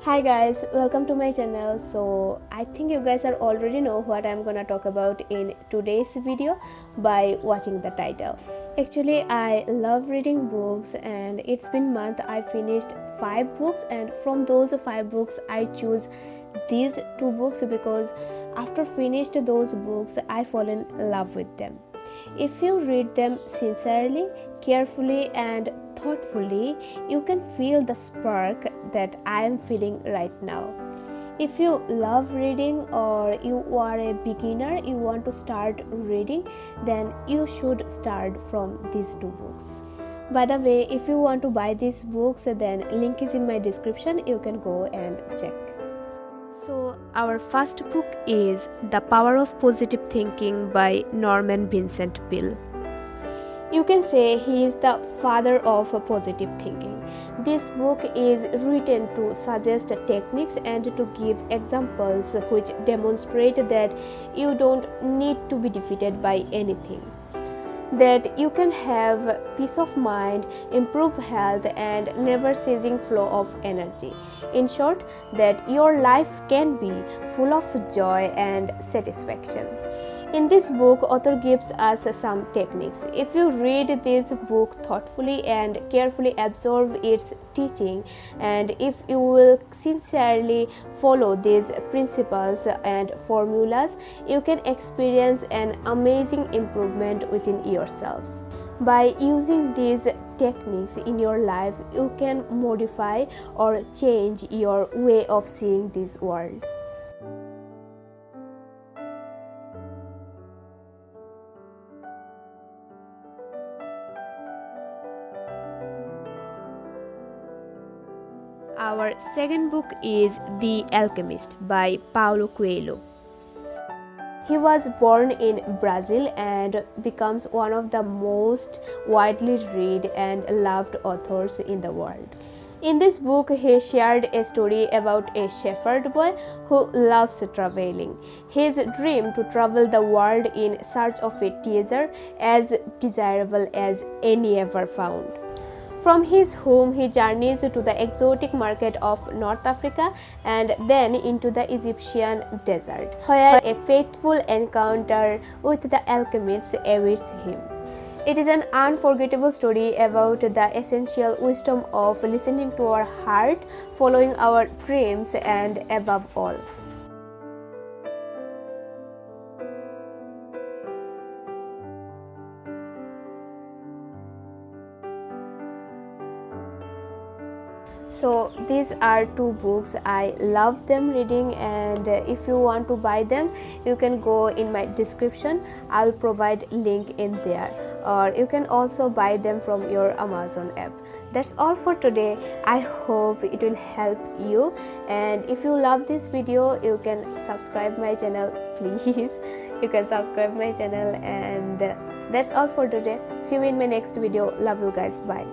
Hi guys, welcome to my channel. So I think you guys are already know what I'm gonna talk about in today's video by watching the title. Actually, I love reading books and it's been month I finished 5 books, and from those 5 books I choose these 2 books because after finished those books I fall in love with them. If you read them sincerely, carefully and thoughtfully, you can feel the spark that I am feeling right now. If you love reading or you are a beginner, you want to start reading, then you should start from these 2 books. By the way, if you want to buy these books, then link is in my description, you can go and check. So our first book is The Power of Positive Thinking by Norman Vincent Peale. You can say he is the father of positive thinking. This book is written to suggest techniques and to give examples which demonstrate that you don't need to be defeated by anything, that you can have peace of mind, improve health and never ceasing flow of energy. In short, that your life can be full of joy and satisfaction. In this book, author gives us some techniques. If you read this book thoughtfully and carefully absorb its teaching, and if you will sincerely follow these principles and formulas, you can experience an amazing improvement within yourself. By using these techniques in your life, you can modify or change your way of seeing this world. Our second book is The Alchemist by Paulo Coelho. He was born in Brazil and becomes one of the most widely read and loved authors in the world. In this book, he shared a story about a shepherd boy who loves traveling. His dream to travel the world in search of a treasure as desirable as any ever found. From his home, he journeys to the exotic market of North Africa and then into the Egyptian desert, where a faithful encounter with the alchemists awaits him. It is an unforgettable story about the essential wisdom of listening to our heart, following our dreams, and above all, so these are 2 books. I love them reading, and if you want to buy them, you can go in my description. I'll provide link in there, or you can also buy them from your Amazon app. That's all for today. I hope it will help you, and if you love this video, you can subscribe my channel, please. You can subscribe my channel, and that's all for today. See you in my next video. Love you guys. Bye.